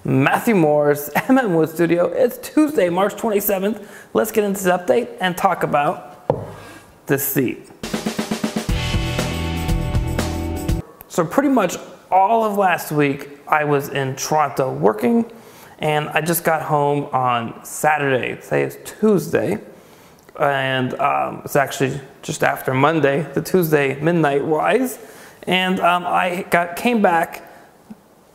Matthew Moore's Wood Studio. It's Tuesday, March 27th. Let's get into this update and talk about this seat. So pretty much all of last week I was in Toronto working, and I just got home on Saturday. Today is Tuesday, and it's actually just after Monday, the Tuesday midnight wise, and I came back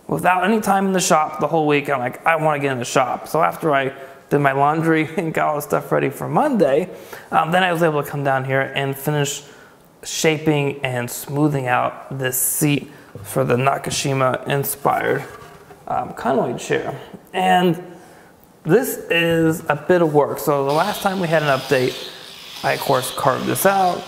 without any time in the shop the whole week. I'm like, I want to get in the shop. So after I did my laundry and got all the stuff ready for Monday, then I was able to come down here and finish shaping and smoothing out this seat for the Nakashima inspired Conway chair. And this is a bit of work. So the last time we had an update, I of course carved this out,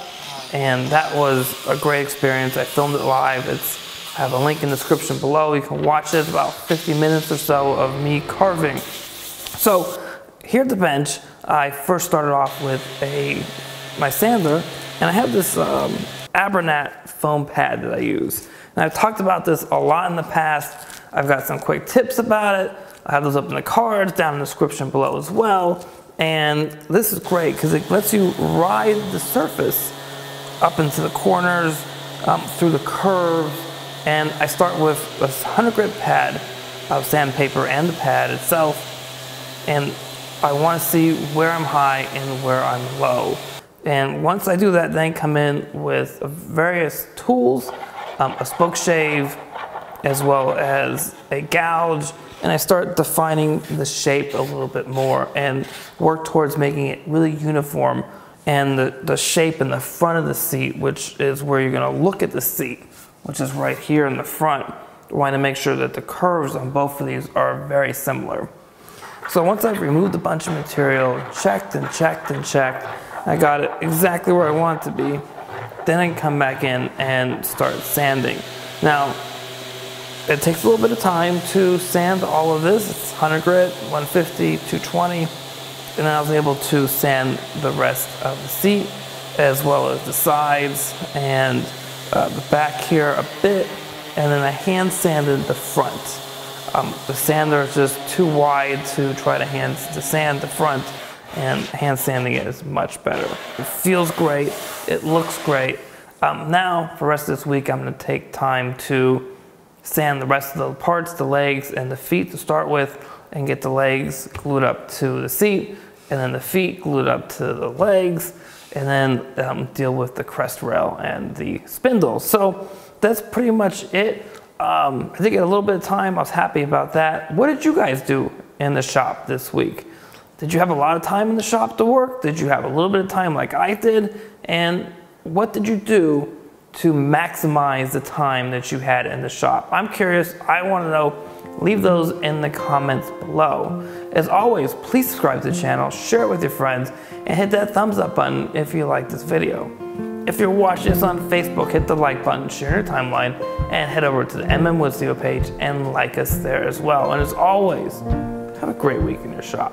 and that was a great experience. I filmed it live. I have a link in the description below. You can watch it. It's about 50 minutes or so of me carving. So here at the bench, I first started off with my sander, and I have this Abernat foam pad that I use. And I've talked about this a lot in the past. I've got some quick tips about it. I have those up in the cards, down in the description below as well. And this is great because it lets you ride the surface up into the corners, through the curve. And I start with a 100 grit pad of sandpaper and the pad itself. And I want to see where I'm high and where I'm low. And once I do that, then come in with various tools, a spoke shave, as well as a gouge. And I start defining the shape a little bit more and work towards making it really uniform. And the shape in the front of the seat, which is where you're going to look at the seat, which is right here in the front. I want to make sure that the curves on both of these are very similar. So once I've removed a bunch of material, checked and checked and checked, I got it exactly where I want it to be, then I can come back in and start sanding. Now, it takes a little bit of time to sand all of this. It's 100 grit, 150, 220, and then I was able to sand the rest of the seat, as well as the sides and the back here a bit, and then I hand sanded the front. The sander is just too wide to try to sand the front, and hand sanding it is much better. It feels great, it looks great. Now, for the rest of this week, I'm going to take time to sand the rest of the parts, the legs and the feet to start with, and get the legs glued up to the seat, and then the feet glued up to the legs, and then deal with the crest rail and the spindles. So that's pretty much it. I did get a little bit of time. I was happy about that. What did you guys do in the shop this week? Did you have a lot of time in the shop to work? Did you have a little bit of time like I did? And what did you do to maximize the time that you had in the shop? I'm curious. I want to know. Leave those in the comments below. As always, please subscribe to the channel, share it with your friends, and hit that thumbs up button if you like this video. If you're watching this on Facebook, hit the like button, share your timeline, and head over to the Wood Studio page and like us there as well. And as always, have a great week in your shop.